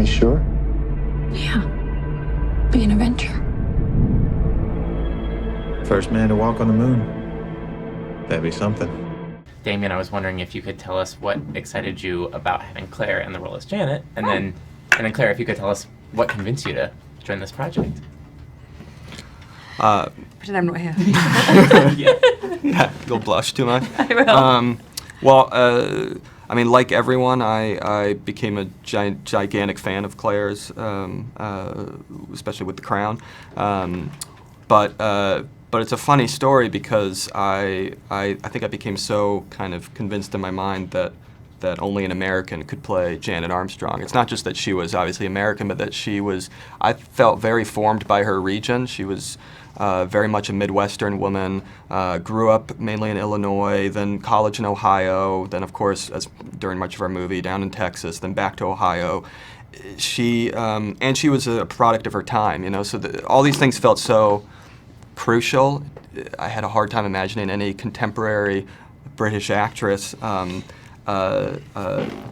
sure? Yeah. Be an adventure. First man to walk on the moon. That'd be something. Damien, I was wondering if you could tell us what excited you about having Claire in the role as Janet, and then Claire, if you could tell us what convinced you to join this project. Pretend I'm not here. Yeah, you'll blush too much. I will. Well, I mean, like everyone, I became a gigantic fan of Claire's, especially with The Crown. But it's a funny story because I think I became so kind of convinced in my mind that only an American could play Janet Armstrong. It's not just that she was obviously American, but that she was, I felt very formed by her region. She was very much a Midwestern woman, grew up mainly in Illinois, then college in Ohio, then of course, as during much of our movie, down in Texas, then back to Ohio. She was a product of her time, you know, so all these things felt so crucial. I had a hard time imagining any contemporary British actress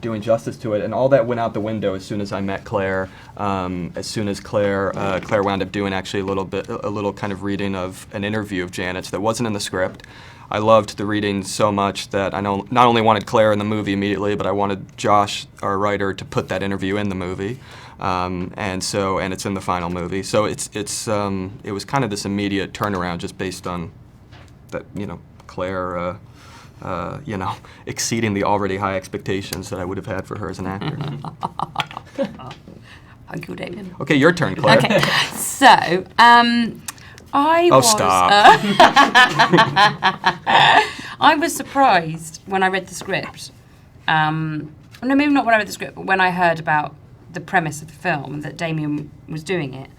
doing justice to it, and all that went out the window as soon as I met Claire. As soon as Claire wound up doing actually a little kind of reading of an interview of Janet's that wasn't in the script. I loved the reading so much that I not only wanted Claire in the movie immediately, but I wanted Josh, our writer, to put that interview in the movie. And it's in the final movie. So it was kind of this immediate turnaround just based on that, you know, Claire, exceeding the already high expectations that I would have had for her as an actor. Thank you, Damien. Okay, your turn, Claire. Okay, so stop. I was surprised when I read the script. No, maybe not when I read the script, but when I heard about the premise of the film, that Damien was doing it.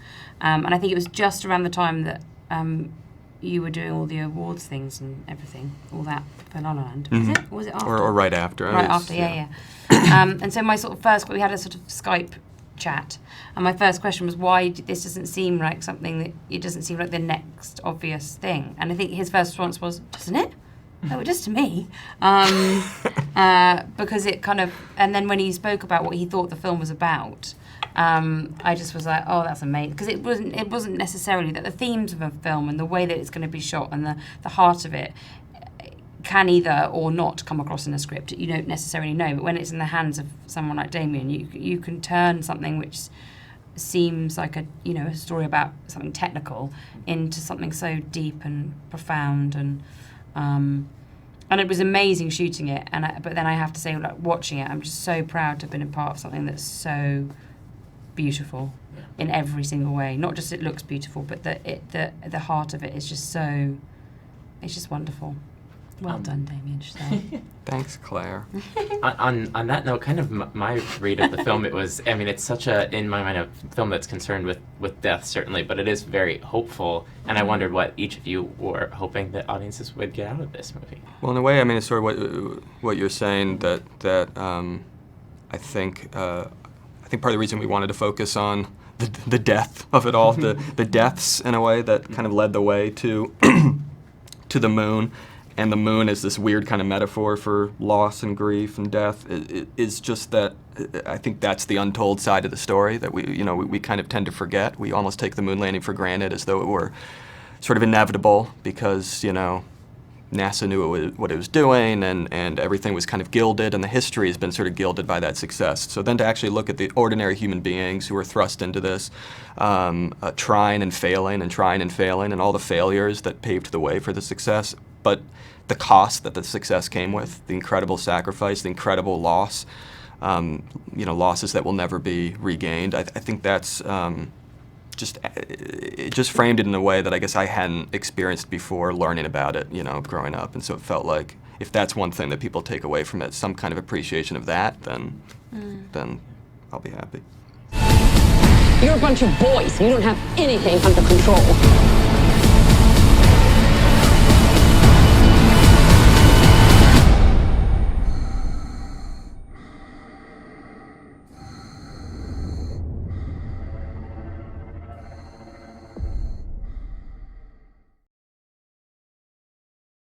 And I think it was just around the time that you were doing all the awards things and everything, all that for La La Land. Was it? Or was it after? Or right after. Right after, yeah. And so my sort of we had a sort of Skype chat, and my first question was, why this doesn't seem like something that, it doesn't seem like the next obvious thing. And I think his first response was, doesn't it? Oh, it does to me. Because it kind of, and then when he spoke about what he thought the film was about, I just was like, oh, that's amazing. Because it wasn't necessarily that the themes of a film and the way that it's going to be shot and the heart of it can either or not come across in a script. You don't necessarily know, but when it's in the hands of someone like Damien, you can turn something which seems like a story about something technical into something so deep and profound, and it was amazing shooting it. But then I have to say, like, watching it, I'm just so proud to have been a part of something that's so beautiful in every single way. Not just it looks beautiful, but the heart of it is just so, it's just wonderful. Well done, Damien Chazelle. Thanks, Claire. On that note, kind of my read of the film, it's such a, in my mind, a film that's concerned with death, certainly, but it is very hopeful, and I wondered what each of you were hoping that audiences would get out of this movie. Well, in a way, I mean, it's sort of what you're saying, that I think part of the reason we wanted to focus on the death of it all, the deaths, in a way, that kind of led the way to to the moon. And the moon is this weird kind of metaphor for loss and grief and death. It is just that I think that's the untold side of the story that we kind of tend to forget. We almost take the moon landing for granted, as though it were sort of inevitable because, NASA knew what it was doing, and everything was kind of gilded, and the history has been sort of gilded by that success. So then to actually look at the ordinary human beings who were thrust into this, trying and failing, and all the failures that paved the way for the success, but the cost that the success came with, the incredible sacrifice, the incredible loss, losses that will never be regained. I think that's it just framed it in a way that I guess I hadn't experienced before learning about it, growing up. And so it felt like if that's one thing that people take away from it, some kind of appreciation of that, then I'll be happy. You're a bunch of boys. You don't have anything under control.